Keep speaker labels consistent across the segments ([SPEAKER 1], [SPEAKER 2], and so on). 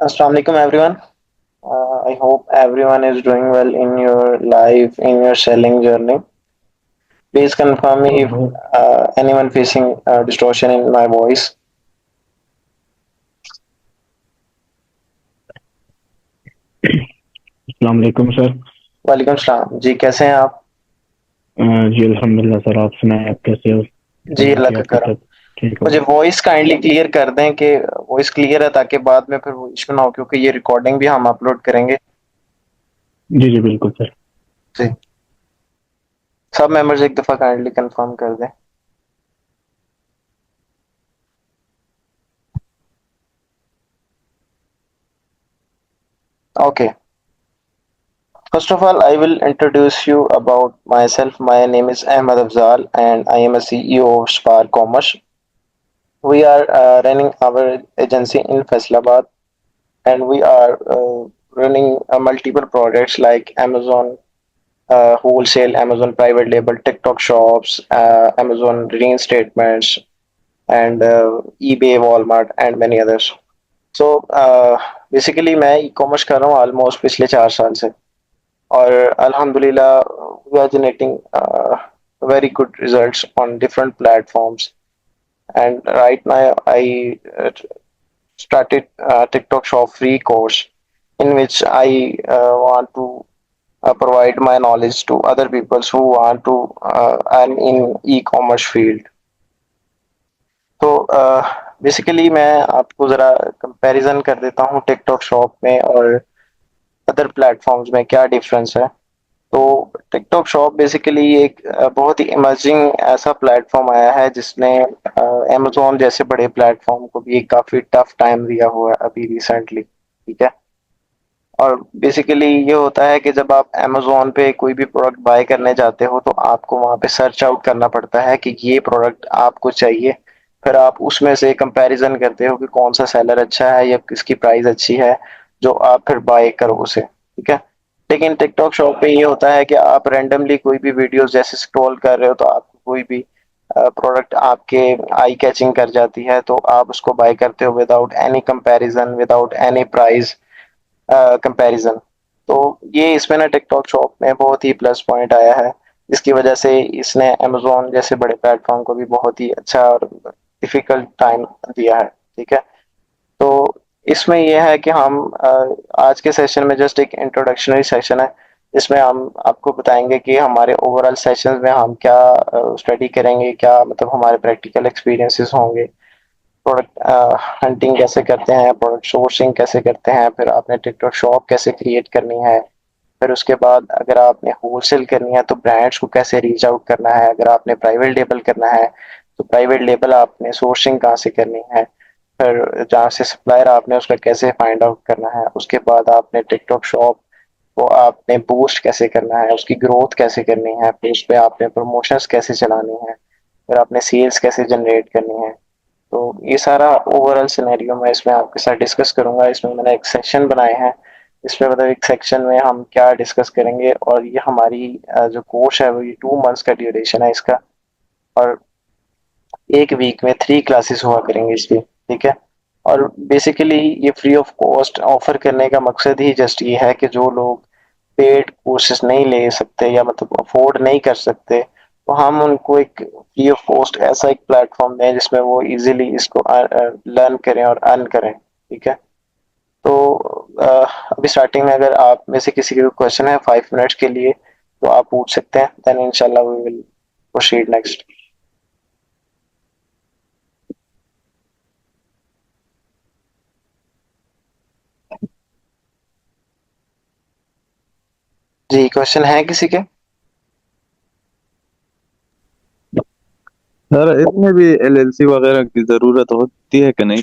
[SPEAKER 1] Assalamu alaikum everyone. I hope everyone is doing well in your life, in your selling journey. Please confirm me if
[SPEAKER 2] Hello.
[SPEAKER 1] anyone facing distortion in my voice.
[SPEAKER 2] अस्सलाम वालेकुम sir.
[SPEAKER 1] वालेकुम सलाम जी, कैसे हैं आप?
[SPEAKER 2] जी अल्हम्दुलिल्लाह sir, आप सुनाएं, आप कैसे हो?
[SPEAKER 1] जी,
[SPEAKER 2] दुआ
[SPEAKER 1] अल्लाह
[SPEAKER 2] कि
[SPEAKER 1] का
[SPEAKER 2] आपका
[SPEAKER 1] करम।
[SPEAKER 2] सब ठीक हो।
[SPEAKER 1] मुझे वॉइस काइंडली क्लियर कर दें कि वॉइस क्लियर है, ताकि बाद में फिर वो इशू ना हो, क्योंकि ये रिकॉर्डिंग भी हम अपलोड करेंगे।
[SPEAKER 2] जी जी बिल्कुल सर।
[SPEAKER 1] जी, सब मेंबर्स एक दफ़ा काइंडली कंफर्म कर दें। Okay, first of all, I will introduce you about myself. My name is Ahmed Afzal, and I am a CEO of Spark Commerce. We are running our agency in Faisalabad, and we are running multiple projects like Amazon wholesale, Amazon private label, TikTok shops, Amazon reinstatements, and eBay, Walmart, and many others. So basically मैं e-commerce कर रहा हूँ almost पिछले 4 साल से, और अल्हम्दुलिल्लाह we are generating very good results on different platforms. And right now I started TikTok Shop free course, in which I want to provide my knowledge to other people who want to earn in e-commerce field. तो basically मैं आपको ज़रा comparison कर देता हूँ TikTok shop में और other platforms में क्या डिफरेंस है। तो टिकटॉक शॉप बेसिकली एक बहुत ही इमर्जिंग ऐसा प्लेटफॉर्म आया है जिसने अमेजोन जैसे बड़े प्लेटफॉर्म को भी एक काफ़ी टफ टाइम दिया हुआ है अभी रिसेंटली। ठीक है। और बेसिकली ये होता है कि जब आप अमेज़न पे कोई भी प्रोडक्ट बाय करने जाते हो, तो आपको वहाँ पे सर्च आउट करना पड़ता है कि ये प्रोडक्ट आपको चाहिए। फिर आप उसमें से कंपैरिजन करते हो कि कौन सा सेलर अच्छा है या किसकी प्राइस अच्छी है, जो आप फिर बाय करो उसे। ठीक है। लेकिन टिकटॉक शॉप पे ये होता है कि आप रैंडमली कोई भी वीडियोस जैसे स्क्रॉल कर रहे हो, तो आपको कोई भी प्रोडक्ट आपके आई कैचिंग कर जाती है, तो आप उसको बाय करते हो without any comparison, without any price comparison. तो ये इसमें ना टिकटॉक शॉप में बहुत ही प्लस पॉइंट आया है, जिसकी वजह से इसने अमेज़न जैसे बड़े प्लेटफ़ॉर्म को भी बहुत ही अच्छा और डिफ़िकल्ट टाइम दिया है। ठीक है? तो इसमें ये है कि हम आज के सेशन में जस्ट एक इंट्रोडक्शनरी सेशन है। इसमें हम आपको बताएँगे कि हमारे ओवरऑल सेशंस में हम क्या स्टडी करेंगे, क्या मतलब हमारे प्रैक्टिकल एक्सपीरियंसेस होंगे। प्रोडक्ट हंटिंग कैसे करते हैं, प्रोडक्ट सोर्सिंग कैसे करते हैं, फिर आपने टिकटॉक शॉप कैसे क्रिएट करनी है, फिर उसके बाद अगर आपने होलसेल करनी है तो ब्रांड्स को कैसे रीच आउट करना है, अगर आपने प्राइवेट लेबल करना है तो प्राइवेट लेबल आपने सोर्सिंग कहाँ से करनी है, फिर जहाँ से सप्लायर आपने उसका कैसे फाइंड आउट करना है, उसके बाद आपने टिकटॉक शॉप को आपने बूस्ट कैसे करना है, उसकी ग्रोथ कैसे करनी है, फिर उस पर आपने प्रमोशंस कैसे चलानी है, फिर आपने सेल्स कैसे जनरेट करनी है। तो ये सारा ओवरऑल सिनेरियो मैं इसमें आपके साथ डिस्कस करूंगा। इसमें मैंने एक सेक्शन बनाए हैं। इसमें मतलब एक सेक्शन में हम क्या डिस्कस करेंगे, और ये हमारी जो कोर्स है वो ये 2 मंथ्स का ड्यूरेशन है इसका, और एक वीक में 3 क्लासेस हुआ करेंगे इसकी। ठीक है। और बेसिकली ये फ्री ऑफ कॉस्ट ऑफर करने का मकसद ही जस्ट ये है कि जो लोग पेड कोर्सेज नहीं ले सकते या मतलब अफोर्ड नहीं कर सकते, तो हम उनको एक फ्री ऑफ कॉस्ट ऐसा एक प्लेटफॉर्म दें जिसमें वो इजीली इसको लर्न करें और अर्न करें। ठीक है। तो अभी स्टार्टिंग में अगर आप में से किसी के क्वेश्चन है 5 मिनट्स के लिए, तो आप पूछ सकते हैं, देन इंशाल्लाह वी विल प्रोसीड नेक्स्ट। जी, क्वेश्चन है किसी के?
[SPEAKER 3] सर इसमें भी एलएलसी वगैरह की जरूरत होती है कि नहीं?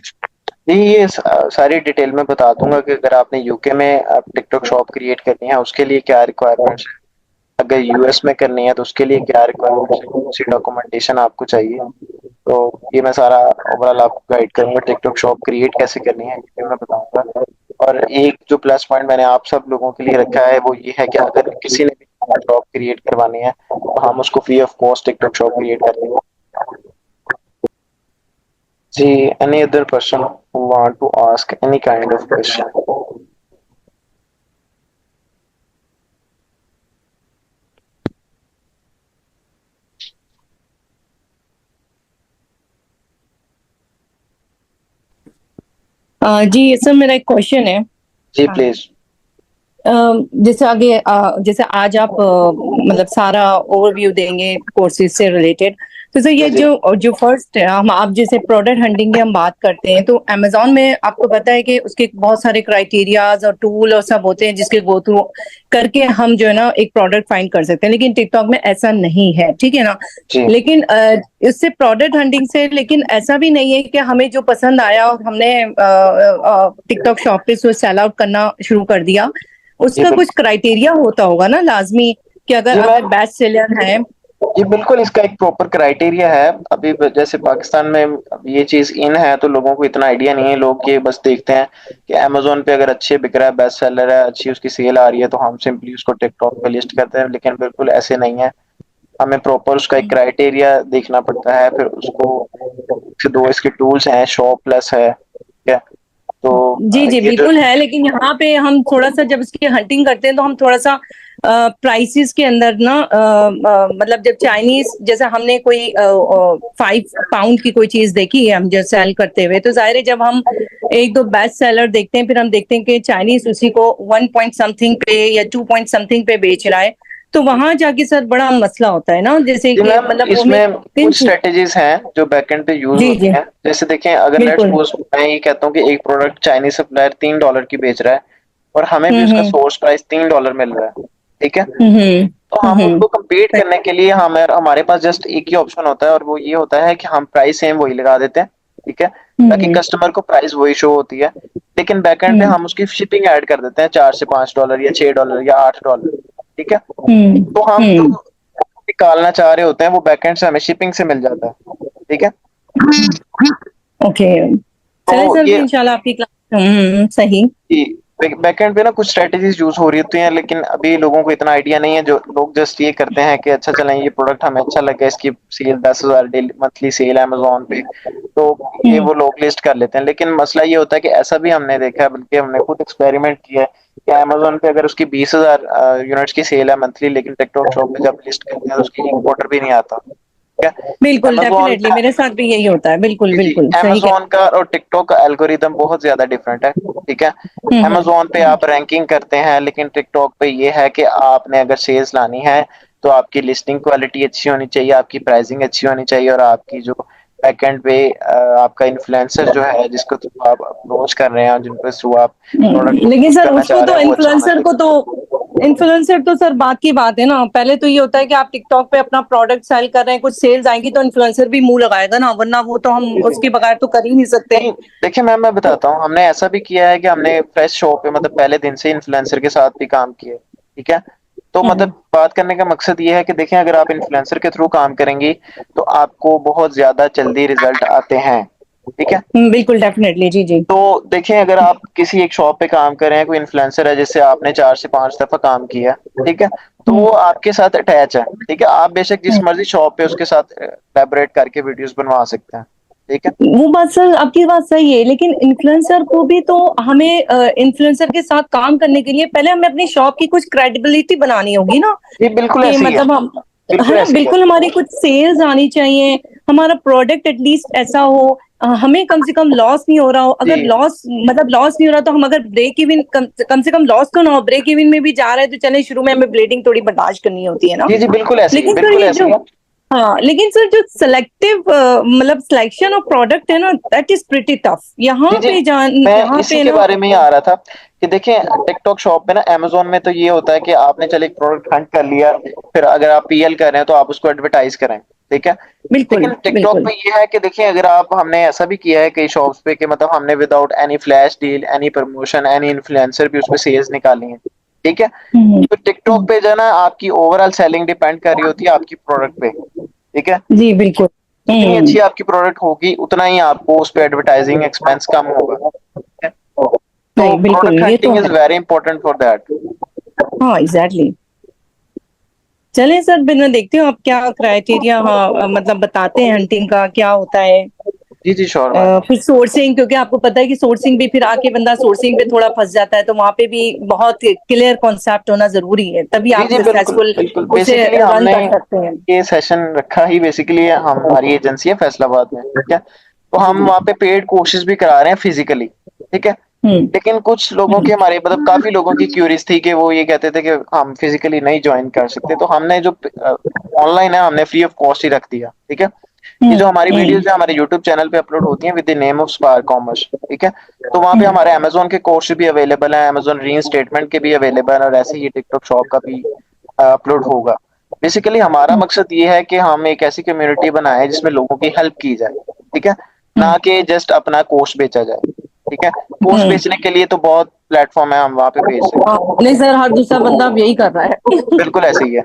[SPEAKER 1] जी, ये सारी डिटेल में बता दूंगा कि अगर आपने यूके में आप टिकटॉक शॉप क्रिएट करनी है उसके लिए क्या रिक्वायरमेंट्स, अगर यूएस में करनी है तो उसके लिए क्या रिक्वायरमेंट्स है, कौन सी डॉक्यूमेंटेशन आपको चाहिए। तो ये मैं सारा ओवरऑल आपको गाइड करूंगा। टिकटॉक शॉप क्रिएट कैसे करनी है ये भी मैं बताऊंगा। और एक जो प्लस पॉइंट मैंने आप सब लोगों के लिए रखा है वो ये है कि अगर किसी ने भी शॉप क्रिएट करवानी है, तो हम उसको free of cost TikTok shop create कर देंगे। जी, any other person who want to ask any kind of question?
[SPEAKER 4] जी सर, मेरा एक क्वेश्चन है।
[SPEAKER 1] जी प्लीज।
[SPEAKER 4] जैसे जैसे आज आप मतलब सारा ओवरव्यू देंगे कोर्सेज से रिलेटेड। तो सर ये
[SPEAKER 1] जी जी
[SPEAKER 4] जो फर्स्ट है, हम आप जैसे प्रोडक्ट हंटिंग की हम बात करते हैं तो अमेजोन में आपको पता है कि उसके बहुत सारे क्राइटेरियाज और टूल और सब होते हैं जिसके गो थ्रू करके हम जो है ना एक प्रोडक्ट फाइंड कर सकते हैं, लेकिन टिकटॉक में ऐसा नहीं है, ठीक है ना।
[SPEAKER 1] जी
[SPEAKER 4] लेकिन इससे प्रोडक्ट हंटिंग से लेकिन ऐसा भी नहीं है कि हमें जो पसंद आया और हमने टिकटॉक शॉप पे उसको सेल आउट करना शुरू कर दिया।
[SPEAKER 1] जी
[SPEAKER 4] उसका कुछ
[SPEAKER 1] बिल्कुल।
[SPEAKER 4] क्राइटेरिया होता होगा ना लाजमी, कि अगर
[SPEAKER 1] जी
[SPEAKER 4] अगर
[SPEAKER 1] मैम,
[SPEAKER 4] बेस्ट सेलर है।
[SPEAKER 1] जी बिल्कुल, इसका एक प्रॉपर क्राइटेरिया है। अभी जैसे पाकिस्तान में अब ये चीज इन है तो लोगों को इतना आइडिया नहीं है। लोग ये बस देखते हैं कि अमेजोन पे अगर अच्छे बिक रहा है, बेस्ट सेलर है, अच्छी उसकी सेल आ रही है, तो हम सिंपली उसको टिकटॉक पे लिस्ट करते हैं। लेकिन बिल्कुल ऐसे नहीं है। हमें प्रॉपर उसका एक क्राइटेरिया देखना पड़ता है। फिर उसको दो इसके टूल्स हैं, शॉप प्लस है, ठीक है। तो
[SPEAKER 4] जी जी
[SPEAKER 1] ये जो
[SPEAKER 4] बिल्कुल है, लेकिन यहाँ पे हम थोड़ा सा जब इसकी हंटिंग करते हैं तो हम थोड़ा सा प्राइसेस के अंदर ना मतलब जब चाइनीज जैसे हमने कोई 5 पाउंड की कोई चीज देखी है हम जो सेल करते हुए, तो जाहिर है जब हम एक दो बेस्ट सेलर देखते हैं फिर हम देखते हैं कि चाइनीज उसी को 1 पॉइंट समथिंग पे या 2 पॉइंट समथिंग पे बेच रहा है। तो वहां जाके सर बड़ा मसला होता है ना, जैसे
[SPEAKER 1] जी
[SPEAKER 4] कि
[SPEAKER 1] मैम,
[SPEAKER 4] मतलब हमें
[SPEAKER 1] इसमें कुछ स्ट्रेटेजीज हैं जो बैकएंड पे यूज
[SPEAKER 4] जी
[SPEAKER 1] होती
[SPEAKER 4] जी
[SPEAKER 1] हैं। जैसे देखें, अगर लेट्स
[SPEAKER 4] बिल्कुल।
[SPEAKER 1] सपोज मैं ये कहता हूँ कि एक प्रोडक्ट चाइनीज सप्लायर $3 की बेच रहा है और हमें भी उसका
[SPEAKER 4] हम्म
[SPEAKER 1] सोर्स प्राइस $3 मिल रहा है, ठीक है।
[SPEAKER 4] हम्म
[SPEAKER 1] तो हम
[SPEAKER 4] हम्म
[SPEAKER 1] उसको compete करने के लिए हमारे पास जस्ट एक ही ऑप्शन होता है, और वो ये होता है कि हम प्राइस सेम वही लगा देते हैं, ठीक है, ताकि
[SPEAKER 4] हम्म
[SPEAKER 1] कस्टमर को प्राइस वही शो होती है। लेकिन बैकएंड पे
[SPEAKER 4] हम्म
[SPEAKER 1] हम उसकी शिपिंग ऐड कर देते हैं, $4 से $5 या $6 या $8, ठीक है।
[SPEAKER 4] हम्म
[SPEAKER 1] तो हम जो
[SPEAKER 4] हम्म
[SPEAKER 1] निकालना चाह रहे होते हैं वो बैकएंड से हमें शिपिंग से मिल जाता है, ठीक है।
[SPEAKER 4] ओके।
[SPEAKER 1] तो
[SPEAKER 4] चले सर, फिर
[SPEAKER 1] ये
[SPEAKER 4] इंशाल्लाह आपकी क्लास। सही।
[SPEAKER 1] बैकएंड पे ना कुछ स्ट्रेटेजीज यूज हो रही होती हैं, लेकिन अभी लोगों को इतना आइडिया नहीं है। जो लोग जस्ट ये करते हैं कि अच्छा चलें, ये प्रोडक्ट हमें अच्छा लगा, इसकी सेल 10,000 डेली मंथली सेल है अमेजोन पे, तो ये
[SPEAKER 4] हम्म
[SPEAKER 1] वो लोग लिस्ट कर लेते हैं। लेकिन मसला ये होता है कि ऐसा भी हमने देखा है, बल्कि हमने खुद एक्सपेरिमेंट किया है कि अमेजोन पे अगर उसकी 20,000 यूनिट्स की सेल है मंथली, लेकिन टिकटॉक शॉप पे जब लिस्ट करते हैं तो उसकी एक ऑर्डर भी नहीं आता, ठीक है।
[SPEAKER 4] बिल्कुल,
[SPEAKER 1] अमेजोन
[SPEAKER 4] डेफिनेटली मेरे साथ भी यही होता है। बिल्कुल
[SPEAKER 1] जी जी,
[SPEAKER 4] बिल्कुल सही कह।
[SPEAKER 1] अमेजोन का और टिकटॉक का एल्गोरिदम बहुत ज्यादा डिफरेंट है, ठीक है। अमेजोन पे आप रैंकिंग करते हैं, लेकिन टिकटॉक पे ये है कि आपने अगर सेल्स लानी है तो आपकी लिस्टिंग क्वालिटी अच्छी होनी चाहिए, आपकी प्राइसिंग अच्छी होनी चाहिए, और आपकी जो बैकएंड पे आपका इन्फ्लुएंसर जो है जिसको थ्रू आप अप्रोच कर रहे हैं, जिनको थ्रू आप प्रोडक्ट को
[SPEAKER 4] लेकिन
[SPEAKER 1] पुश
[SPEAKER 4] सर
[SPEAKER 1] करना
[SPEAKER 4] उसको
[SPEAKER 1] चाह रहे
[SPEAKER 4] तो
[SPEAKER 1] हैं, वो अच्छा होना चाहिए।
[SPEAKER 4] इन्फ्लुएंसर तो सर बात की बात है ना। पहले तो ये होता है कि आप टिकटॉक पे अपना प्रोडक्ट सेल कर रहे हैं, कुछ सेल्स आएंगी तो इन्फ्लुएंसर भी मुंह लगाएगा ना, वरना वो तो हम
[SPEAKER 1] जी जी।
[SPEAKER 4] उसके बगैर तो कर ही नहीं सकते।
[SPEAKER 1] नहीं, देखिए मैम, मैं बताता हूँ, हमने ऐसा भी किया है कि हमने फ्रेश शॉप पे मतलब पहले दिन से इन्फ्लुएंसर के साथ भी काम किया है, ठीक है। तो
[SPEAKER 4] हम्म
[SPEAKER 1] मतलब बात करने का मकसद ये है कि देखें, अगर आप इन्फ्लुएंसर के थ्रू काम करेंगी तो आपको बहुत ज्यादा जल्दी रिजल्ट आते हैं, ठीक है।
[SPEAKER 4] बिल्कुल डेफिनेटली जी जी।
[SPEAKER 1] तो देखें, अगर आप किसी एक शॉप पे काम कर रहे हैं, कोई इन्फ्लुएंसर है जिससे आपने 4 से 5 दफा काम किया, ठीक है, तो
[SPEAKER 4] हम्म
[SPEAKER 1] वो आपके साथ अटैच है, ठीक है। आप बेशक जिस
[SPEAKER 4] हम्म।
[SPEAKER 1] मर्जी शॉप पे उसके साथ कोलैबोरेट करके वीडियोस बनवा सकते हैं, ठीक है।
[SPEAKER 4] वो बात सर आपकी बात सही है, लेकिन इन्फ्लुएंसर को भी तो हमें इन्फ्लुएंसर के साथ काम करने के लिए पहले हमें अपनी शॉप की कुछ क्रेडिबिलिटी बनानी होगी ना।
[SPEAKER 1] ये बिल्कुल
[SPEAKER 4] कि
[SPEAKER 1] ऐसे ही है,
[SPEAKER 4] मतलब हम है
[SPEAKER 1] बिल्कुल
[SPEAKER 4] ना,
[SPEAKER 1] ऐसे ही है।
[SPEAKER 4] बिल्कुल हमारी कुछ सेल्स आनी चाहिए, हमारा प्रोडक्ट एटलीस्ट ऐसा हो, हमें कम से कम लॉस नहीं हो रहा हो।
[SPEAKER 1] जी
[SPEAKER 4] अगर लॉस मतलब लॉस नहीं हो रहा तो हम अगर ब्रेक इवन कम से कम लॉस तो ना हो, ब्रेक इवन में भी जा रहे हैं तो चले, शुरू में हमें ब्लीडिंग थोड़ी बर्दाश्त करनी होती है ना।
[SPEAKER 1] जी जी, बिल्कुल ऐसे ही है,
[SPEAKER 4] लेकिन सर
[SPEAKER 1] बिल्कुल
[SPEAKER 4] ये
[SPEAKER 1] ऐसे
[SPEAKER 4] जो
[SPEAKER 1] ही है।
[SPEAKER 4] हाँ, लेकिन सर जो सिलेक्टिव मतलब सिलेक्शन ऑफ प्रोडक्ट है ना, दैट इज प्रिटी टफ यहाँ
[SPEAKER 1] जी जी,
[SPEAKER 4] पे जान
[SPEAKER 1] मैं
[SPEAKER 4] यहाँ
[SPEAKER 1] इसी
[SPEAKER 4] पे
[SPEAKER 1] के
[SPEAKER 4] ना।
[SPEAKER 1] बारे में ही आ रहा था कि देखें, टिकटॉक शॉप पे ना, अमेजोन में तो ये होता है कि आपने चले एक प्रोडक्ट हंट कर लिया, फिर अगर आप पीएल कर रहे हैं तो आप उसको एडवर्टाइज करें, ठीक है।
[SPEAKER 4] बिल्कुल
[SPEAKER 1] लेकिन टिकटॉक
[SPEAKER 4] बिल्कुल।
[SPEAKER 1] पे ये है कि देखिए, अगर आप हमने ऐसा भी किया है कई शॉप्स पे कि मतलब हमने without any flash deal, any promotion, any influencer भी उसमें सेल्स निकाली है, ठीक है। तो टिकटॉक
[SPEAKER 4] हम्म,
[SPEAKER 1] पे जो है ना, आपकी ओवरऑल सेलिंग डिपेंड कर रही होती है आपकी प्रोडक्ट पे, ठीक है।
[SPEAKER 4] जी बिल्कुल।
[SPEAKER 1] जितनी
[SPEAKER 4] हम्म
[SPEAKER 1] अच्छी आपकी प्रोडक्ट होगी उतना ही आपको उस पे एडवर्टाइजिंग एक्सपेंस कम होगा, ठीक है? तो
[SPEAKER 4] नहीं बिल्कुल
[SPEAKER 1] प्रोडक्ट
[SPEAKER 4] ये तो
[SPEAKER 1] हंटिंग इज
[SPEAKER 4] है।
[SPEAKER 1] Very important for that.
[SPEAKER 4] हाँ एग्जैक्टली। चलें सर, फिर मैं देखती हूँ आप क्या क्राइटेरिया हाँ मतलब बताते हैं हंटिंग का क्या होता है।
[SPEAKER 1] जी जी श्योर मैम।
[SPEAKER 4] फिर सोर्सिंग, क्योंकि आपको पता है कि सोर्सिंग भी फिर आके बंदा सोर्सिंग पे थोड़ा फंस जाता है, तो वहां पे भी बहुत क्लियर कॉन्सेप्ट होना जरूरी है, तभी
[SPEAKER 1] जी
[SPEAKER 4] आप
[SPEAKER 1] जी बिल्कुल
[SPEAKER 4] सक्सेसफुल
[SPEAKER 1] बिल्कुल,
[SPEAKER 4] उसे
[SPEAKER 1] बेसिकली
[SPEAKER 4] रन
[SPEAKER 1] हमने
[SPEAKER 4] कर सकते हैं।
[SPEAKER 1] ये सेशन रखा ही बेसिकली हमारी एजेंसी है फैसलाबाद में, ठीक है। तो
[SPEAKER 4] जी
[SPEAKER 1] हम
[SPEAKER 4] जी।
[SPEAKER 1] वहाँ पे पेड कोर्सेज भी करा रहे हैं फिजिकली, ठीक है।
[SPEAKER 4] हम्म
[SPEAKER 1] लेकिन कुछ लोगों की हमारे मतलब काफी लोगों की क्यूरीज थी कि वो ये कहते थे कि हम फिजिकली नहीं ज्वाइन कर सकते, तो हमने जो ऑनलाइन है हमने फ्री ऑफ कॉस्ट ही रख दिया, ठीक है। ये जो हमारी वीडियोस है हमारे यूट्यूब चैनल पे अपलोड होती हैं with the name of spark commerce, ठीक है। तो वहाँ पे हमारे अमेजोन के कोर्स भी अवेलेबल है, अमेजोन रीन स्टेटमेंट के भी अवेलेबल है, और ऐसे ही टिकटॉक शॉप का भी अपलोड होगा। बेसिकली हमारा मकसद ये है कि हम एक ऐसी कम्युनिटी बनाए जिसमें लोगों की हेल्प की जाए, ठीक है, ना कि जस्ट अपना कोर्स बेचा जाए, ठीक है। कोर्स
[SPEAKER 4] हम्म।
[SPEAKER 1] बेचने के लिए तो बहुत प्लेटफॉर्म है, हम वहाँ पे बेच सकते हैं।
[SPEAKER 4] नहीं सर, हर दूसरा बंदा अब यही कर रहा है।
[SPEAKER 1] बिल्कुल ऐसे ही है।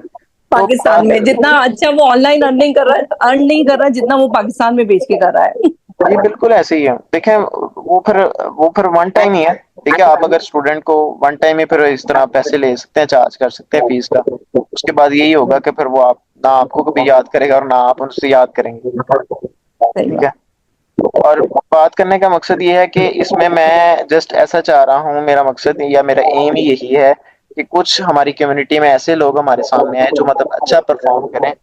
[SPEAKER 1] तो
[SPEAKER 4] पाकिस्तान
[SPEAKER 1] बात
[SPEAKER 4] में जितना अच्छा वो ऑनलाइन अर्निंग कर रहा है, अर्न नहीं कर रहा है जितना वो पाकिस्तान में बेच के कर रहा है।
[SPEAKER 1] जी बिल्कुल ऐसे ही है। देखें वो फिर वन टाइम ही है, ठीक है। आप अगर स्टूडेंट को वन टाइम ही फिर इस तरह पैसे ले सकते हैं, चार्ज कर सकते हैं फीस का। उसके बाद यही होगा कि फिर वो आप ना आपको कभी याद करेगा और ना आप उनसे याद करेंगे,
[SPEAKER 4] सही
[SPEAKER 1] ठीक
[SPEAKER 4] बात।
[SPEAKER 1] है। और बात करने का मकसद ये है कि इसमें मैं जस्ट ऐसा चाह रहा हूँ, मेरा मकसद या मेरा एम ही यही है कि कुछ हमारी कम्युनिटी में ऐसे लोग हमारे सामने आए जो मतलब अच्छा परफॉर्म करें।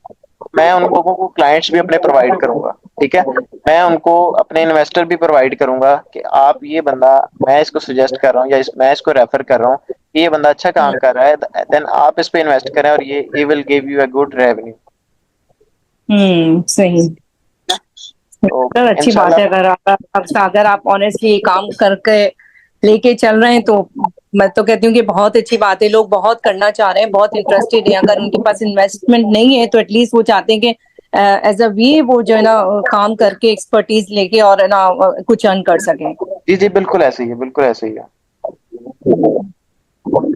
[SPEAKER 1] मैं उन लोगों को क्लाइंट्स भी अपने प्रोवाइड करूंगा, ठीक है। मैं उनको अपने इन्वेस्टर भी प्रोवाइड करूंगा कि आप ये बंदा, मैं इसको सजेस्ट कर रहा हूँ या मैं इसको रेफर कर रहा हूँ कि ये बंदा अच्छा काम कर रहा है, देन आप इस पे इन्वेस्ट करें और ये will give you a good revenue.
[SPEAKER 4] सही।
[SPEAKER 1] तो
[SPEAKER 4] सर अच्छी बात
[SPEAKER 1] इंशाल्लाह।
[SPEAKER 4] है, अगर आप ऑनेस्टली काम करके लेके चल रहे हैं तो मैं तो कहती हूँ कि बहुत अच्छी बात है। लोग बहुत करना चाह रहे हैं, बहुत इंटरेस्टेड हैं। अगर उनके पास इन्वेस्टमेंट नहीं है तो एटलीस्ट वो चाहते हैं कि एज अ वे वो जो है ना काम करके एक्सपर्टीज लेके और है ना कुछ अर्न कर सकें।
[SPEAKER 1] जी जी बिल्कुल ऐसे ही है, बिल्कुल ऐसे ही है।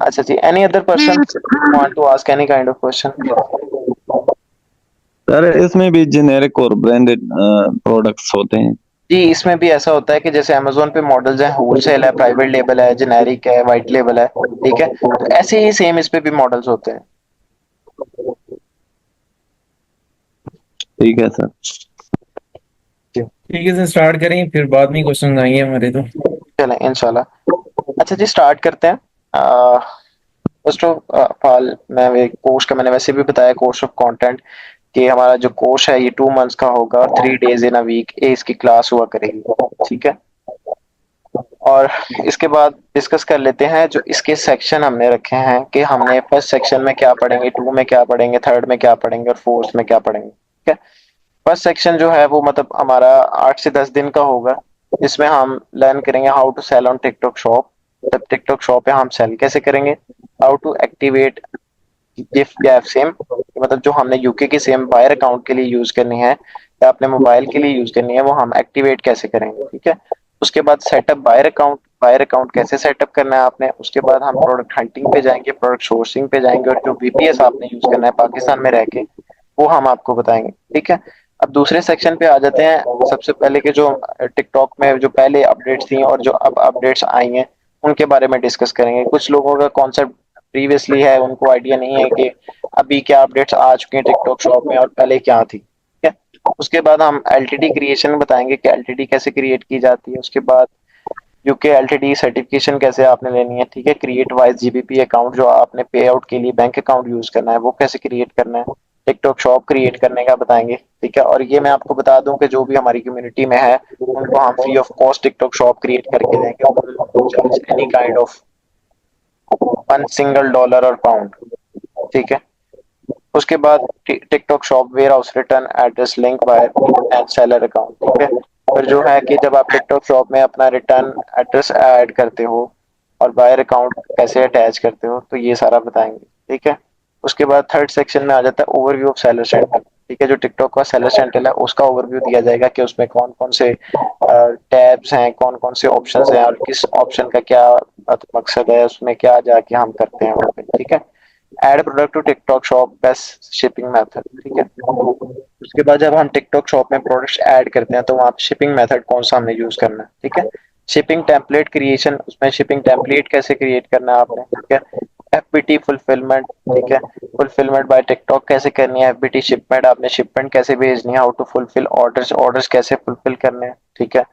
[SPEAKER 1] अच्छा जी, any other person want to ask any kind of question?
[SPEAKER 3] Sir इसमें भी जेनेरिक और ब्रांडेड प्रोडक्ट्स होते हैं?
[SPEAKER 1] जी इसमें भी ऐसा होता है कि जैसे अमेजोन पे मॉडल्स हैं, होलसेल है, प्राइवेट लेबल है, जेनेरिक है, वाइट लेबल है, ठीक है। तो ऐसे ही सेम इस पे भी मॉडल्स होते हैं।
[SPEAKER 3] ठीक है सर।
[SPEAKER 1] जी
[SPEAKER 5] ठीक है सर, स्टार्ट करें फिर बाद में क्वेश्चन आएंगे हमारे तो।
[SPEAKER 1] चलें इंशाल्लाह। अच्छा जी स्टार्ट करते हैं। फर्स्ट ऑफ ऑल मैं कोर्स का मैंने वैसे भी बताया, कोर्स ऑफ कंटेंट, कि हमारा जो कोर्स है ये 2 मंथ्स का होगा और 3 days इन अ वीक इसकी क्लास हुआ करेगी, ठीक है। और इसके बाद डिस्कस कर लेते हैं जो इसके सेक्शन हमने रखे हैं कि हमने फर्स्ट सेक्शन में क्या पढ़ेंगे, टू में क्या पढ़ेंगे, थर्ड में क्या पढ़ेंगे और फोर्थ में क्या पढ़ेंगे, ठीक है। फर्स्ट सेक्शन जो है वो मतलब हमारा 8 से 10 दिन का होगा, जिसमें हम लर्न करेंगे how to sell on TikTok shop. तब टिकटॉक शॉप पे हम सेल कैसे करेंगे, how to activate giffgaff SIM, मतलब जो हमने यूके की सिम बायर अकाउंट के लिए यूज करनी है या अपने मोबाइल के लिए यूज करनी है वो हम एक्टिवेट कैसे करेंगे, ठीक है। उसके बाद setup buyer account, buyer account कैसे सेटअप करना है आपने। उसके बाद हम प्रोडक्ट हंटिंग पे जाएंगे, प्रोडक्ट सोर्सिंग पे जाएंगे, और जो वीपीएस आपने यूज करना है पाकिस्तान में रह के वो हम आपको बताएंगे, ठीक है। अब दूसरे सेक्शन पे आ जाते हैं। सबसे पहले के जो टिकटॉक में जो पहले अपडेट्स थी और जो अब अपडेट्स आई हैं उनके बारे में डिस्कस करेंगे। कुछ लोगों का कॉन्सेप्ट प्रीवियसली है, उनको आइडिया नहीं है कि अभी क्या अपडेट्स आ चुके हैं टिकटॉक शॉप में और पहले क्या थी, ठीक है। उसके बाद हम एलटीडी क्रिएशन बताएंगे कि एलटीडी कैसे क्रिएट की जाती है। उसके बाद यूके एलटीडी सर्टिफिकेशन कैसे आपने लेनी है, ठीक है। क्रिएट वाइज जीबीपी अकाउंट, जो आपने पे आउट के लिए बैंक अकाउंट यूज करना है वो कैसे क्रिएट करना है। टिकटॉक शॉप क्रिएट करने का बताएंगे, ठीक है। और ये मैं आपको बता दूं कि जो भी हमारी कम्युनिटी में है उनको हम free of cost TikTok shop create करके देंगे, चार्ज एनी काइंड ऑफ $1 और पाउंड, ठीक है। उसके बाद TikTok shop warehouse return address link buyer and seller account, ठीक है। फिर जो है कि जब आप टिकटॉक शॉप में अपना रिटर्न एड्रेस ऐड करते हो और बायर अकाउंट कैसे अटैच करते हो तो ये सारा बताएंगे, ठीक है। उसके बाद थर्ड सेक्शन में आ जाता है ओवरव्यू ऑफ सेलर सेंटर, ठीक है। जो टिकटॉक का सेलर सेंटर है उसका ओवरव्यू दिया जाएगा कि उसमें कौन कौन से टैब्स हैं, कौन कौन से ऑप्शंस हैं और किस ऑप्शन का क्या मकसद है, उसमें क्या जाके हम करते हैं वहाँ पे, ठीक है। Add product to TikTok shop best shipping method, ठीक है। उसके बाद जब हम टिकटॉक शॉप में प्रोडक्ट्स ऐड करते हैं तो वहाँ पे शिपिंग मेथड कौन सा हमने यूज करना है, ठीक है। शिपिंग टेम्पलेट क्रिएशन, उसमें शिपिंग टेम्पलेट कैसे क्रिएट करना है आपने, ठीक है। एफबीटी फुलफिलमेंट, ठीक है, फुलफिलमेंट बाय टिकटॉक कैसे करनी है, एफबीटी शिपमेंट, आपने शिपमेंट कैसे भेजनी है, how to fulfil orders, orders कैसे फुलफिल करने हैं, ठीक है।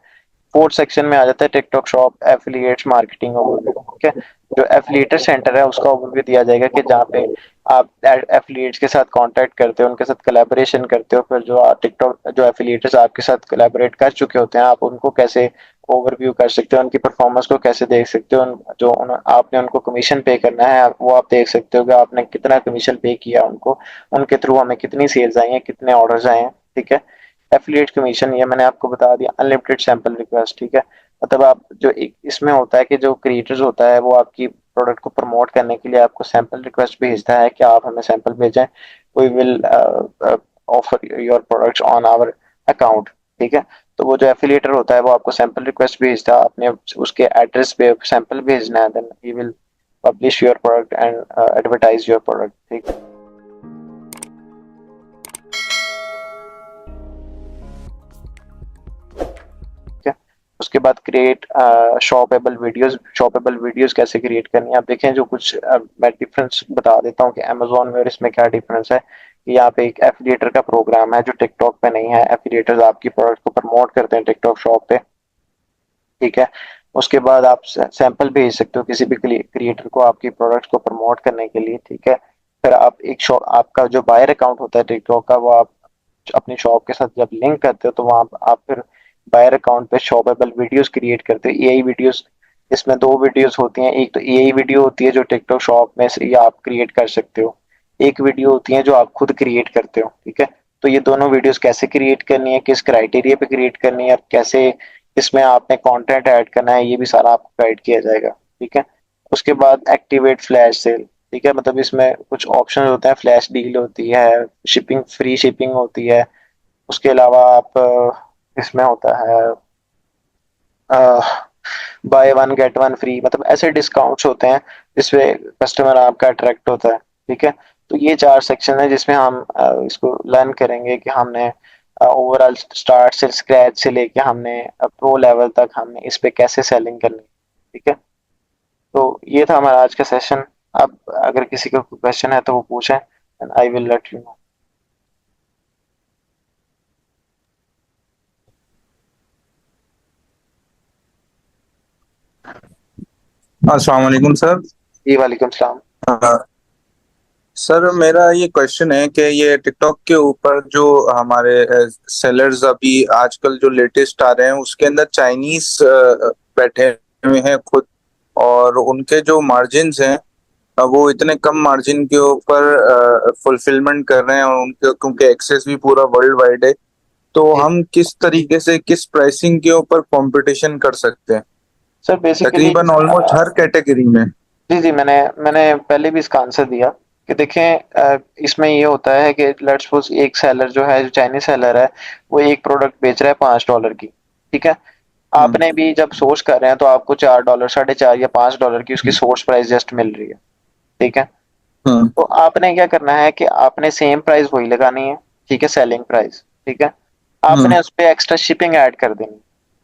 [SPEAKER 1] फोर्थ सेक्शन में आ जाता है TikTok shop affiliates marketing overview, ठीक है। जो एफिलिएटर सेंटर है उसका ओवरव्यू दिया जाएगा कि जहाँ पे आप एफिलिएट्स के साथ कांटेक्ट करते हो, उनके साथ कोलैबोरेशन करते हो, फिर जो टिकटॉक जो एफिलिएटर्स आपके साथ कोलैबोरेट कर चुके होते हैं आप उनको कैसे ओवरव्यू कर सकते हो, उनकी परफॉर्मेंस को कैसे देख सकते हो, आपने उनको कमीशन पे करना है वो आप देख सकते हो कि आपने कितना कमीशन पे किया उनको, उनके थ्रू हमें कितनी सेल्स आई हैं, कितने ऑर्डर्स आए हैं, ठीक है। एफिलिएट कमीशन ये मैंने आपको बता दिया। अनलिमिटेड सैंपल रिक्वेस्ट, ठीक है, मतलब आप जो एक इसमें होता है कि जो क्रिएटर्स होता है वो आपकी प्रोडक्ट को प्रमोट करने के लिए आपको सैंपल रिक्वेस्ट भेजता है कि आप हमें सैंपल भेजें, we will offer your products on our account, ठीक है। तो वो जो एफिलिएटर होता है वो आपको सैंपल रिक्वेस्ट भेजता है, आपने उसके एड्रेस पे सैंपल भेजना है, then he will publish your product and advertise your product, ठीक है। उसके बाद create shoppable videos, shoppable videos कैसे क्रिएट करनी है आप देखें। जो कुछ मैं डिफरेंस बता देता हूँ कि अमेजोन में और इसमें क्या डिफरेंस है कि यहाँ पे एक एफिलिएटर का प्रोग्राम है जो टिकटॉक पे नहीं है। एफिलिएटर्स आपकी प्रोडक्ट को प्रमोट करते हैं टिकटॉक शॉप पे, ठीक है। उसके बाद आप सैंपल भेज सकते हो किसी भी क्रिएटर को आपकी प्रोडक्ट्स को प्रमोट करने के लिए, ठीक है। फिर आप एक शॉप, आपका जो बायर अकाउंट होता है टिकटॉक का, वो आप अपनी शॉप के साथ जब लिंक करते हो तो वहाँ आप फिर बायर अकाउंट पे शॉपेबल वीडियोस क्रिएट करते हो, एआई वीडियोस। इसमें दो वीडियोस होती हैं, एक तो एआई वीडियो होती है जो टिकटॉक शॉप में से या आप क्रिएट कर सकते हो, एक वीडियो होती है जो आप खुद क्रिएट करते हो, ठीक है। तो ये दोनों वीडियोस कैसे क्रिएट करनी है, किस क्राइटेरिया पे क्रिएट करनी है, कैसे इसमें आपने कंटेंट ऐड करना है, ये भी सारा आपको गाइड किया जाएगा, ठीक है। उसके बाद एक्टिवेट फ्लैश सेल, ठीक है, मतलब इसमें कुछ ऑप्शन होते हैं, फ्लैश डील होती है, शिपिंग फ्री शिपिंग होती है। उसके अलावा आप इसमें होता है by one get one free, मतलब ऐसे डिस्काउंट्स होते हैं जिसपे कस्टमर आपका अट्रैक्ट होता है, ठीक है। तो ये चार सेक्शन है जिसमें हम इसको लर्न करेंगे कि हमने ओवरऑल स्टार्ट से स्क्रैच से लेके हमने प्रो लेवल तक हमने इस पे कैसे सेलिंग करनी है, ठीक है। तो ये था हमारा आज का सेशन। अब अगर किसी का कोई क्वेश्चन है तो वो पूछें and I will let you know.
[SPEAKER 6] अस्सलाम वालेकुम सर।
[SPEAKER 1] जी वालेकुम सलाम।
[SPEAKER 6] सर मेरा ये क्वेश्चन है कि ये टिकटॉक के ऊपर जो हमारे सेलर्स अभी आजकल जो लेटेस्ट आ रहे हैं उसके अंदर चाइनीज बैठे हुए हैं खुद, और उनके जो मार्जिन्स हैं वो इतने कम मार्जिन के ऊपर फुलफिलमेंट कर रहे हैं, और उनके क्योंकि एक्सेस भी पूरा वर्ल्ड वाइड है, तो
[SPEAKER 1] जी
[SPEAKER 6] हम किस तरीके से किस प्राइसिंग के ऊपर कंपटीशन कर सकते हैं
[SPEAKER 1] सर, बेसिकली
[SPEAKER 6] तकरीबन ऑलमोस्ट हर कैटेगरी में।
[SPEAKER 1] जी जी, मैंने पहले भी इसका आंसर दिया कि देखें इसमें ये होता है कि लेट्स सपोज एक सेलर जो है, जो चाइनीज सेलर है, वो एक प्रोडक्ट बेच रहा है $5 की, ठीक है।
[SPEAKER 6] हम्म।
[SPEAKER 1] आपने भी जब सोर्स कर रहे हैं तो आपको $4, $4.5 या $5 की उसकी सोर्स प्राइस जस्ट मिल रही है, ठीक है।
[SPEAKER 6] हम्म।
[SPEAKER 1] तो आपने क्या करना है कि आपने सेम प्राइस वही लगानी है, ठीक है, सेलिंग प्राइस, ठीक है।
[SPEAKER 6] हम्म।
[SPEAKER 1] आपने उस पर एक्स्ट्रा शिपिंग ऐड कर देनी,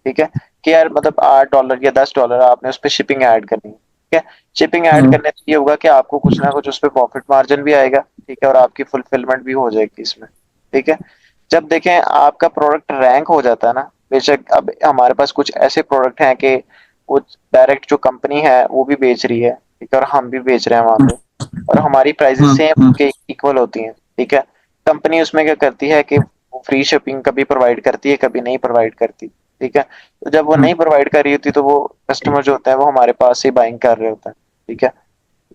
[SPEAKER 1] ठीक है, कि यार मतलब $8 या $10 आपने उस पर शिपिंग ऐड करनी है, ठीक है। शिपिंग ऐड
[SPEAKER 6] हम्म।
[SPEAKER 1] करने से ये होगा कि आपको कुछ ना कुछ उस पर प्रॉफिट मार्जिन भी आएगा, ठीक है, और आपकी फुलफिलमेंट भी हो जाएगी इसमें, ठीक है। जब देखें आपका प्रोडक्ट रैंक हो जाता है ना, बेशक अब हमारे पास कुछ ऐसे प्रोडक्ट हैं कि वो डायरेक्ट जो कंपनी है वो भी बेच रही है, ठीक है, और हम भी बेच रहे हैं वहां पे, और हमारी प्राइसेस
[SPEAKER 6] हम्म।
[SPEAKER 1] सेम के इक्वल होती हैं, ठीक है। कंपनी उसमें क्या करती है कि वो फ्री शिपिंग कभी प्रोवाइड करती है, कभी नहीं प्रोवाइड करती, ठीक है। तो जब वो
[SPEAKER 6] हम्म।
[SPEAKER 1] नहीं प्रोवाइड कर रही होती तो वो कस्टमर जो होते हैं वो हमारे पास से बाइंग कर रहे होते हैं, ठीक है।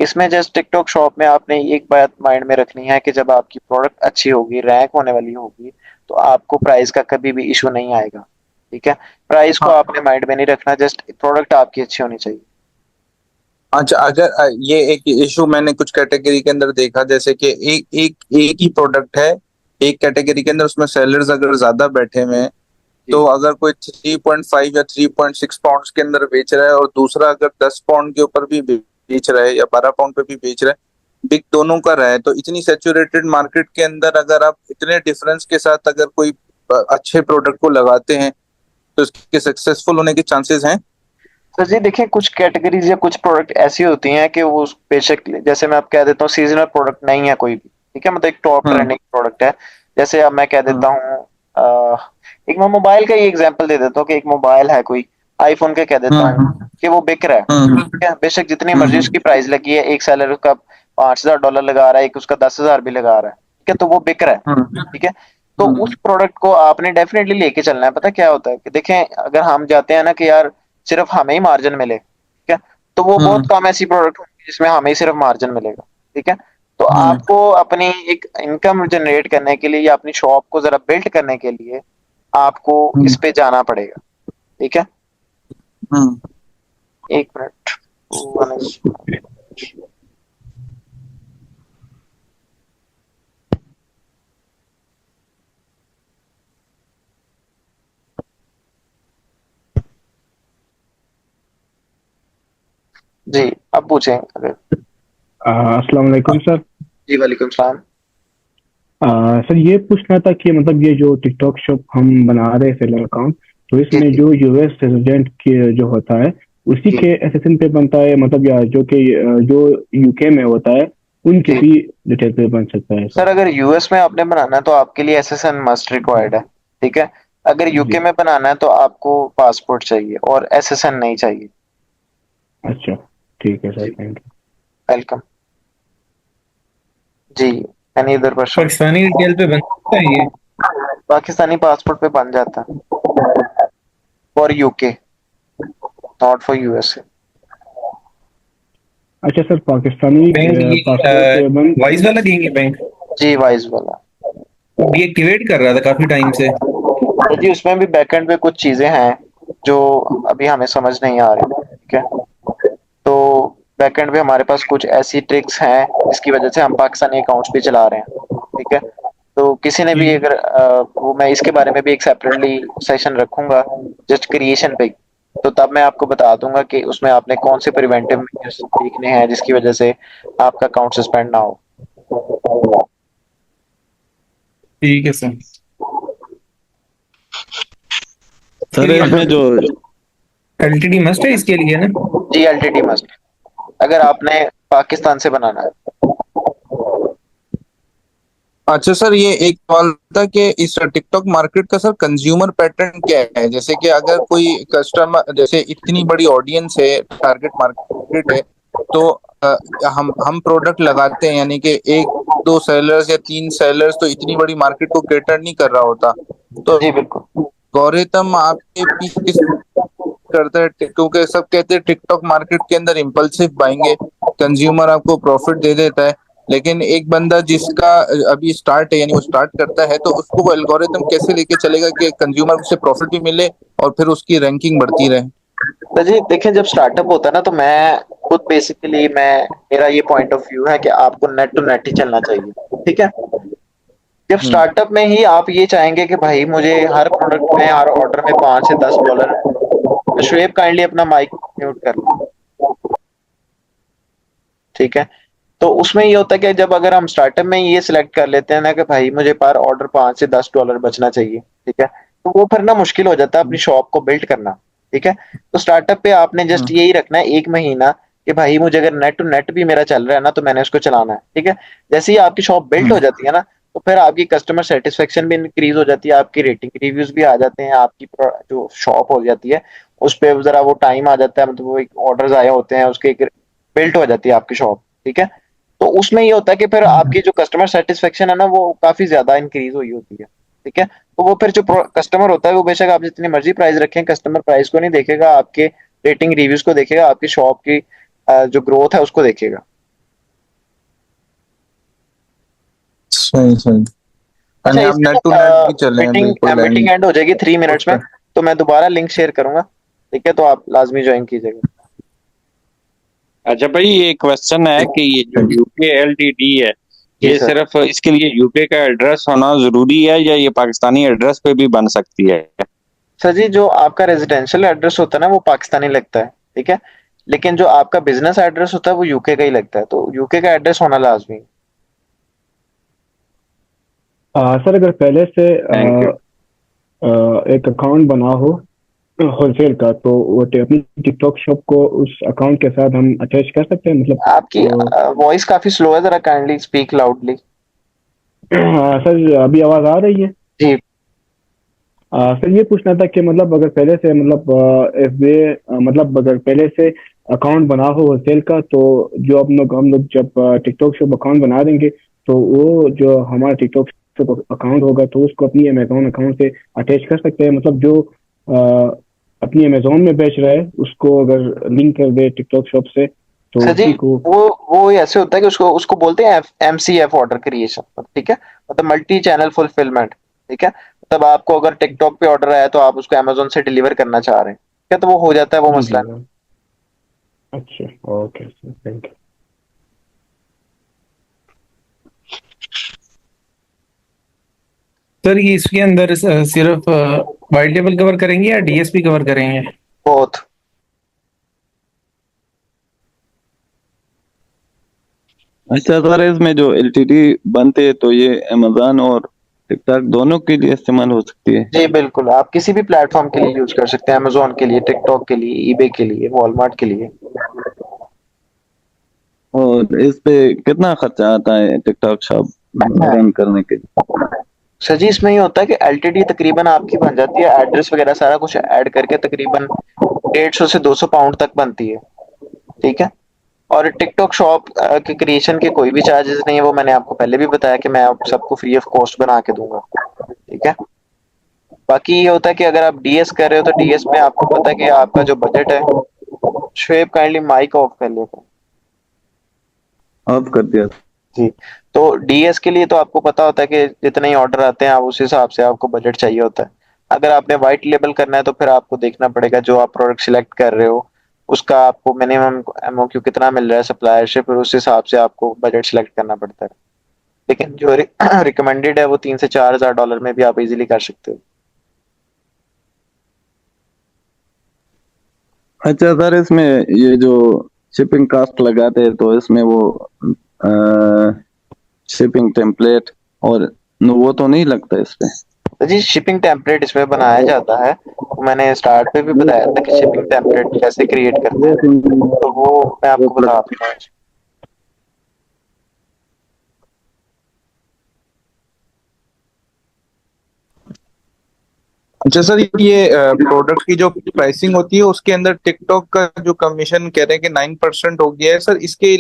[SPEAKER 1] इसमें जस्ट टिकटॉक शॉप में आपने एक बात माइंड में रखनी है कि जब आपकी प्रोडक्ट अच्छी होगी, रैंक होने वाली होगी, तो आपको प्राइस का कभी भी इशू नहीं आएगा, ठीक है। प्राइस को
[SPEAKER 6] हाँ।
[SPEAKER 1] आपने माइंड में नहीं रखना, जस्ट प्रोडक्ट आपकी अच्छी होनी चाहिए।
[SPEAKER 6] अच्छा, अगर ये एक इशू मैंने कुछ कैटेगरी के अंदर देखा, जैसे कि एक ही प्रोडक्ट है एक कैटेगरी के अंदर, उसमें सेलर्स अगर ज्यादा बैठे हुए हैं,
[SPEAKER 1] जी
[SPEAKER 6] तो अगर कोई 3.5 या 3.6 पाउंड के अंदर बेच रहा है और दूसरा अगर 10 पाउंड के ऊपर भी बेच रहा है या 12 पाउंड पे भी बेच रहा है, बिग दोनों का रहा है, तो इतनी सेचुरेटेड मार्केट के अंदर अगर आप इतने डिफरेंस के साथ अगर कोई अच्छे प्रोडक्ट को लगाते हैं तो इसके सक्सेसफुल होने के चांसेस हैं।
[SPEAKER 1] सर जी देखिए, कुछ कैटेगरीज या कुछ प्रोडक्ट ऐसी होती हैं कि वो बेशक, जैसे मैं आप कह देता हूँ सीजनल प्रोडक्ट नहीं है कोई भी, ठीक है, मतलब एक टॉप
[SPEAKER 3] हाँ
[SPEAKER 1] ट्रेंडिंग प्रोडक्ट है। जैसे अब मैं कह
[SPEAKER 3] हाँ
[SPEAKER 1] देता हूँ एक मैं मोबाइल का ही एग्जांपल दे देता हूँ कि एक मोबाइल है कोई आईफोन का, कह देता
[SPEAKER 3] हाँ
[SPEAKER 1] हूँ कि वो बिक रहा है,
[SPEAKER 3] हाँ
[SPEAKER 1] ठीक है, बेशक जितनी मर्जी
[SPEAKER 3] हाँ
[SPEAKER 1] उसकी प्राइस लगी है, एक सेलर उसका $5,000 लगा रहा है, एक उसका 10,000 भी लगा रहा है, ठीक है, तो वो बिक रहा है,
[SPEAKER 3] हाँ
[SPEAKER 1] ठीक है। तो उस
[SPEAKER 3] हाँ
[SPEAKER 1] प्रोडक्ट को आपने डेफिनेटली लेके चलना है। पता क्या होता है कि देखें, अगर हम जाते हैं ना कि यार सिर्फ हमें ही मार्जिन मिले, ठीक है, तो वो बहुत
[SPEAKER 3] हाँ
[SPEAKER 1] कम ऐसी प्रोडक्ट होंगी जिसमें हमें ही सिर्फ मार्जिन मिलेगा, ठीक है। तो
[SPEAKER 3] हाँ
[SPEAKER 1] आपको अपनी एक इनकम जनरेट करने के लिए या अपनी शॉप को जरा बिल्ड करने के लिए आपको इस पे जाना पड़ेगा, ठीक है।
[SPEAKER 3] हाँ।
[SPEAKER 1] एक मिनट। One is- जी, अब पूछें अगर।
[SPEAKER 2] अस्सलाम वालेकुम सर।
[SPEAKER 1] जी वालेकुम सलाम।
[SPEAKER 2] सर ये पूछना था कि मतलब ये जो टिकटॉक शॉप हम बना रहे हैं सेलर अकाउंट, तो
[SPEAKER 1] जी
[SPEAKER 2] इसमें
[SPEAKER 1] जी
[SPEAKER 2] जो यूएस रेजिडेंट के जो होता है उसी
[SPEAKER 1] जी
[SPEAKER 2] के एसएसएन पे बनता है, मतलब या जो कि जो यूके में होता है उनके
[SPEAKER 1] जी।
[SPEAKER 2] भी डिटेल पे बन सकता है सर?
[SPEAKER 1] सर अगर यूएस में आपने बनाना है तो आपके लिए एसएसएन मस्ट रिक्वायर्ड है, ठीक है। अगर यूके
[SPEAKER 2] जी।
[SPEAKER 1] में बनाना है तो आपको पासपोर्ट चाहिए और एसएसएन नहीं चाहिए।
[SPEAKER 2] अच्छा, ठीक है सर,
[SPEAKER 1] जी,
[SPEAKER 2] थैंक
[SPEAKER 1] वेलकम। जी, any other question?
[SPEAKER 5] Pakistani detail पे बन सकता है ये?
[SPEAKER 1] पाकिस्तानी पासपोर्ट पे बन जाता है for UK, not for USA.
[SPEAKER 2] You. अच्छा सर, पाकिस्तानी
[SPEAKER 5] बैंक
[SPEAKER 2] पासपोर्ट पे बन।
[SPEAKER 5] वाइज वाला देंगे बैंक?
[SPEAKER 1] जी, वाइज वाला।
[SPEAKER 5] डीएक्टिवेट कर रहा था काफी टाइम से।
[SPEAKER 1] तो जी उसमें भी बैकएंड पे कुछ चीजें हैं जो अभी हमें समझ नहीं आ रही, ठीक है। तो बैकएंड पे हमारे पास कुछ ऐसी ट्रिक्स हैं जिसकी वजह से हम पाकिस्तानी अकाउंट्स भी चला रहे हैं, ठीक है। तो किसी ने भी अगर वो मैं इसके बारे में भी एक सेपरेटली सेशन रखूंगा जस्ट क्रिएशन पे ही। तो तब मैं आपको बता दूंगा कि उसमें आपने कौन से प्रिवेंटिव मेजर्स देखने हैं जिसकी वजह से आपका अकाउंट सस्पेंड ना हो।
[SPEAKER 5] ठीक है सर। इसके
[SPEAKER 3] सर
[SPEAKER 5] लिए
[SPEAKER 3] इसमें जो
[SPEAKER 5] एलटीडी मस्ट है इसके लिए ना?
[SPEAKER 1] जी, एलटीडी मस्ट, अगर आपने पाकिस्तान से बनाना है।
[SPEAKER 6] अच्छा सर, ये एक सवाल था कि इस टिकटॉक मार्केट का सर कंज्यूमर पैटर्न क्या है? जैसे कि अगर कोई कस्टमर, जैसे इतनी बड़ी ऑडियंस है, टारगेट मार्केट है, तो हम प्रोडक्ट लगाते हैं, यानी कि एक दो सेलर्स या तीन सेलर्स तो इतनी बड़ी मार्केट को कैटर नहीं कर रहा होता। तो
[SPEAKER 1] जी बिल्कुल।
[SPEAKER 6] गौरितम आपके पीछे किस करता है? क्योंकि सब कहते हैं टिकटॉक मार्केट के अंदर इम्पल्सिव बाइंग है, कंज्यूमर आपको प्रॉफिट दे देता है, लेकिन एक बंदा जिसका अभी स्टार्ट है, यानी वो स्टार्ट करता है, तो उसको वो एल्गोरिथम कैसे लेके चलेगा कि कंज्यूमर से प्रॉफिट भी मिले और फिर उसकी रैंकिंग बढ़ती रहे?
[SPEAKER 1] तो जी देखिए, जब स्टार्टअप होता है ना तो मैं खुद बेसिकली मैं मेरा ये पॉइंट ऑफ व्यू है कि आपको नेट टू नेट ही चलना चाहिए, ठीक है। जब
[SPEAKER 6] हम्म।
[SPEAKER 1] स्टार्टअप में ही आप ये चाहेंगे कि भाई मुझे हर प्रोडक्ट में हर ऑर्डर में $5 से $10, तो शुएब काइंडली अपना माइक म्यूट कर लो, ठीक है। तो उसमें ये होता है कि जब अगर हम स्टार्टअप में ये सिलेक्ट कर लेते हैं ना कि भाई मुझे पर ऑर्डर $5 से $10 बचना चाहिए, ठीक है, तो वो फिर ना मुश्किल हो जाता है अपनी शॉप को बिल्ड करना, ठीक है। तो स्टार्टअप पे आपने जस्ट
[SPEAKER 6] हम्म।
[SPEAKER 1] यही रखना है 1 महीना कि भाई मुझे अगर नेट टू नेट भी मेरा चल रहा है ना तो मैंने उसको चलाना है, ठीक है। जैसे ही आपकी शॉप बिल्ड हो
[SPEAKER 6] हम्म।
[SPEAKER 1] जाती है ना तो फिर आपकी कस्टमर सेटिस्फेक्शन भी इंक्रीज हो जाती है, आपकी रेटिंग रिव्यूज भी आ जाते हैं, आपकी जो शॉप हो जाती है उस पे जरा वो टाइम आ जाता है, मतलब वो एक ऑर्डर्स आए होते हैं उसके, एक बिल्ट हो जाती है आपकी शॉप, ठीक है। तो उसमें ये होता है कि फिर आपकी जो कस्टमर सेटिस्फेक्शन है ना वो काफी ज्यादा इंक्रीज हुई होती है, ठीक है। तो वो फिर जो कस्टमर होता है वो बेशक आप जितनी मर्जी प्राइस रखें, कस्टमर प्राइस को नहीं देखेगा, आपके रेटिंग रिव्यूज को देखेगा, आपकी शॉप की जो ग्रोथ है उसको देखेगा।
[SPEAKER 6] सही सही।
[SPEAKER 1] अच्छा,
[SPEAKER 6] यानी आप
[SPEAKER 1] इसमें
[SPEAKER 6] नेट टू नेट भी चले हैं,
[SPEAKER 1] मीटिंग
[SPEAKER 6] बिल्कुल
[SPEAKER 1] मीटिंग
[SPEAKER 6] एंड
[SPEAKER 1] एंड हो जाएगी 3 मिनट्स
[SPEAKER 6] उस
[SPEAKER 1] में,
[SPEAKER 6] पर।
[SPEAKER 1] तो मैं दोबारा लिंक शेयर करूंगा, ठीक है, तो आप लाजमी ज्वाइन कीजिएगा।
[SPEAKER 7] अच्छा भाई, ये क्वेश्चन है कि ये जो यूके एलटीडी है,
[SPEAKER 1] जी
[SPEAKER 7] ये
[SPEAKER 1] सर।
[SPEAKER 7] सिर्फ इसके लिए यूके का एड्रेस होना जरूरी है या ये पाकिस्तानी एड्रेस पे भी बन सकती है?
[SPEAKER 1] सर जी, जो आपका रेजिडेंशियल एड्रेस होता है ना वो पाकिस्तानी लगता है, ठीक है, लेकिन जो आपका बिजनेस एड्रेस होता है वो यूके का ही लगता है, तो यूके का एड्रेस होना लाजमी है।
[SPEAKER 2] सर अगर पहले से
[SPEAKER 7] थैंक यू।
[SPEAKER 2] एक अकाउंट बना हो होलसेल का, तो वो अपनी टिकटॉक शॉप को उस अकाउंट के साथ हम अटैच कर सकते हैं, मतलब
[SPEAKER 1] आपकी
[SPEAKER 2] वो
[SPEAKER 1] वॉइस काफी स्लो है, जरा काइंडली स्पीक लाउडली।
[SPEAKER 2] सर अभी आवाज आ रही है?
[SPEAKER 1] जी।
[SPEAKER 2] सर ये पूछना था कि मतलब अगर पहले से मतलब एफबीए मतलब अगर पहले से अकाउंट बना हो होलसेल का, तो जो हम लोग जब टिकटॉक शॉप अकाउंट बना देंगे, तो वो जो हमारा टिकटॉक शॉप अकाउंट होगा तो उसको अपनी अमेजोन अकाउंट से अटैच कर सकते हैं। मतलब जो अपनी अमेजोन में बेच रहा है उसको अगर लिंक कर दे टिकटॉक शॉप से, तो
[SPEAKER 1] सर जी,
[SPEAKER 2] उसी को।
[SPEAKER 1] वो ऐसे होता है कि उसको उसको बोलते हैं MCF, ऑर्डर क्रिएशन, ठीक है, मतलब मल्टी चैनल फुलफिलमेंट। ठीक है, तब आपको अगर टिकटॉक पे ऑर्डर आया तो आप उसको अमेजोन से डिलीवर करना चाह रहे हैं, ठीक है, तो वो हो जाता है, वो
[SPEAKER 2] जी जी
[SPEAKER 1] मसला नहीं।
[SPEAKER 2] हाँ। अच्छा, okay sir, thank you.
[SPEAKER 5] Sir ये इसके अंदर सिर्फ वाइट लेबल कवर करेंगे या डीएसपी कवर करेंगे?
[SPEAKER 1] बहुत।
[SPEAKER 3] अच्छा सर, इसमें जो एलटीडी बनते हैं तो ये अमेजन और टिकटॉक दोनों के लिए इस्तेमाल हो सकती है?
[SPEAKER 1] जी बिल्कुल, आप किसी भी प्लेटफॉर्म के लिए यूज कर सकते हैं, अमेजोन के लिए, टिकटॉक के लिए, ईबे के लिए, वॉलमार्ट के लिए।
[SPEAKER 3] और इस पे कितना खर्चा आता है टिकटॉक शॉप रन करने के लिए?
[SPEAKER 1] सर जी, इसमें ये होता है कि एलटीडी तकरीबन आपकी बन जाती है, एड्रेस वगैरह सारा कुछ ऐड करके तकरीबन 150 से 200 पाउंड तक बनती है। ठीक है, और टिकटॉक शॉप के क्रिएशन के कोई भी चार्जेस नहीं है, वो मैंने आपको पहले भी बताया कि मैं आप सबको फ्री ऑफ कॉस्ट बना के दूंगा। ठीक है, बाकी ये होता है कि अगर आप डीएस कर रहे हो तो डीएस में आपको पता है कि आपका जो बजट है। शुएब काइंडली माइक ऑफ कर लेगा।
[SPEAKER 3] ऑफ कर दिया।
[SPEAKER 1] जी, तो डीएस के लिए तो आपको पता होता है कि जितने ही ऑर्डर आते हैं आप उस हिसाब से आपको बजट चाहिए होता है। अगर आपने वाइट लेबल करना है तो फिर आपको देखना पड़ेगा जो आप प्रोडक्ट सिलेक्ट कर रहे हो उसका आपको मिनिमम एमओक्यू कितना मिल रहा है सप्लायर से, फिर उस हिसाब से आपको बजट सिलेक्ट करना पड़ता है। लेकिन जो रिकमेंडेड है वो $3,000 से $4,000 में भी आप इजीली कर सकते हो।
[SPEAKER 3] अच्छा सर, इसमें ये जो शिपिंग कॉस्ट लगाते हैं तो इसमें वो शिपिंग टेम्पलेट और वो तो नहीं लगता इस पे?
[SPEAKER 1] तो जी, शिपिंग टेम्पलेट इसमें बनाया जाता है, वो मैंने स्टार्ट पे भी बताया था कि शिपिंग टेम्पलेट कैसे क्रिएट करते हैं, तो वो मैं आपको बता दूंगा।
[SPEAKER 6] अच्छा सर, ये प्रोडक्ट की जो प्राइसिंग होती है उसके अंदर टिकटॉक का जो कमीशन कह रहे हैं कि 9% हो गया है सर, इसके